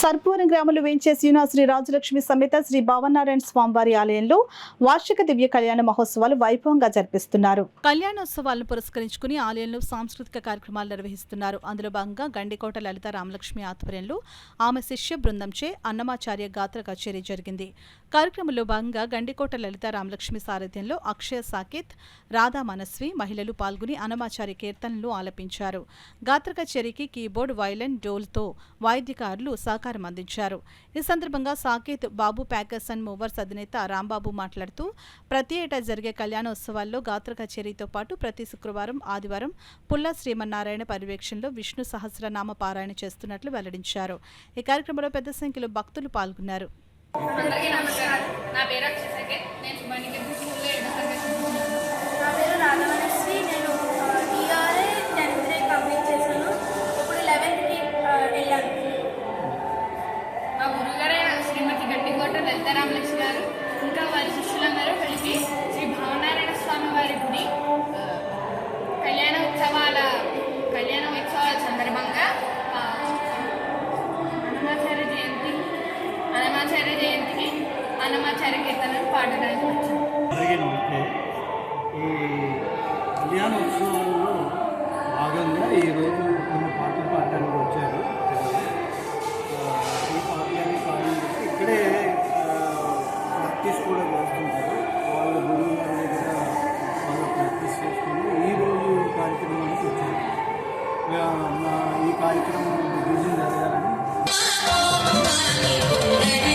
సర్పూరం గ్రామంలో వేంచేసి ఉన్న శ్రీ రాజలక్ష్మి సమేత శ్రీ భావనారాయణ స్వామివారి ఆలయంలో వార్షిక దివ్య కళ్యాణ మహోత్సవాలు వైభవంగా జరిపిస్తున్నారు. కళ్యాణోత్సవాలను పురస్కరించుకుని ఆలయంలో సాంస్కృతిక కార్యక్రమాలు నిర్వహిస్తున్నారు. అందులో భాగంగా గండికోట లలిత రామలక్ష్మి ఆధ్వర్యంలో ఆమె శిష్య బృందంచే అన్నమాచార్య గాత్ర కచేరీ జరిగింది. కార్యక్రమంలో భాగంగా గండికోట లలిత రామలక్ష్మి సారథ్యంలో అక్షయ సాకేత్, రాధా మనస్వి మహిళలు పాల్గొని అన్నమాచార్య కీర్తనలు ఆలపించారు. గాత్ర కచేరీకి కీబోర్డ్, వైలెన్, డోల్తో వాయిద్యకారులు సహకారం అందించారు. ఈ సందర్భంగా సాకేత్ బాబు ప్యాకర్స్ అండ్ మూవర్స్ అధినేత రాంబాబు మాట్లాడుతూ ప్రతి ఏటా జరిగే కళ్యాణోత్సవాల్లో గాత్ర కచేరీతో పాటు ప్రతి శుక్రవారం, ఆదివారం పుల్ల శ్రీమన్నారాయణ పర్యవేక్షణలో విష్ణు సహస్రనామ పారాయణ చేస్తున్నట్లు వెల్లడించారు. ఈ కార్యక్రమంలో పెద్ద సంఖ్యలో భక్తులు పాల్గొన్నారు. అందరికీ నమస్కారం. నా పేరు అక్షయ సాకేత్. నేను సుబ్బానికేతన్ స్కూల్లో 7వ తరగతి చదువుతున్నాను. నా పేరు రాధవనశ్రీ. నేను టీఆర్ఏ 10th grade కంప్లీట్ చేశాను. ఇప్పుడు 11th వెళ్ళాను. మా గురువుగారైన శ్రీమతి గండికోట లలిత రామలక్ష్మి గారు ఇంకా వారి శిష్యులందరూ కలిసి శ్రీ భావనారాయణ స్వామి వారి గుడి కళ్యాణ ఉత్సవాల సందర్భంగా అన్నమాచార్య జయంతికి అన్నమాచార్య కీర్తనలు పాడడానికి వచ్చాను. ఈ కళ్యాణ ఉత్సవాల్లో భాగంగా ఈరోజు కొన్ని పాటలు పాడడానికి వచ్చారు. ఈ పాటలన్నీ పాడడానికి ఇక్కడే ప్రాక్టీస్ కూడా చేస్తుంటారు. వాళ్ళ గురువు గారి దగ్గర వాళ్ళు ప్రాక్టీస్ చేసుకుని ఈరోజు కార్యక్రమానికి వచ్చారు. ఈ కార్యక్రమం విజయం జరగాలని Ready